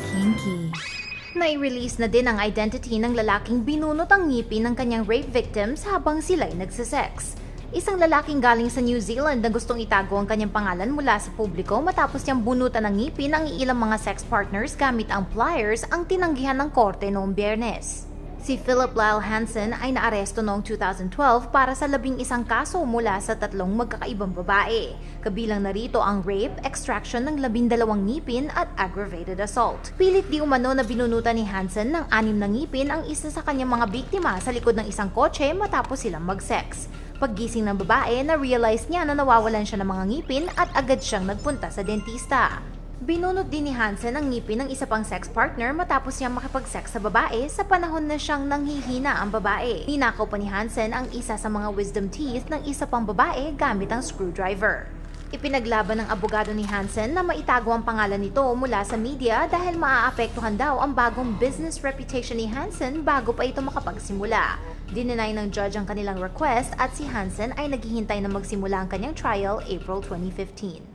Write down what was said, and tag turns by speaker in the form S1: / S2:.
S1: Kinky. Nai-release na din ang identity ng lalaking binunot ang ngipin ng kanyang rape victims habang sila'y nagsisex. Isang lalaking galing sa New Zealand na gustong itago ang kanyang pangalan mula sa publiko matapos niyang bunutan ng ngipin ang ilang mga sex partners gamit ang pliers ang tinanggihan ng korte noong Biyernes. Si Philip Lyle Hansen ay naaresto noong 2012 para sa 11 kaso mula sa 3 magkakaibang babae. Kabilang narito ang rape, extraction ng 12 ngipin at aggravated assault. Pilit di umano na binunutan ni Hansen ng 6 na ngipin ang isa sa kanyang mga biktima sa likod ng isang kotse matapos silang mag-sex. Paggising ng babae, na-realize niya na nawawalan siya ng mga ngipin at agad siyang nagpunta sa dentista. Binunot din ni Hansen ang ngipin ng isa pang sex partner matapos niyang makipag-sex sa babae sa panahon na siyang nanghihina ang babae. Ninakaw pa ni Hansen ang isa sa mga wisdom teeth ng isa pang babae gamit ang screwdriver. Ipinaglaban ng abogado ni Hansen na maitago ang pangalan nito mula sa media dahil maaapektuhan daw ang bagong business reputation ni Hansen bago pa ito makapagsimula. Dininay ng judge ang kanilang request at si Hansen ay naghihintay na magsimula ang kanyang trial April 2015.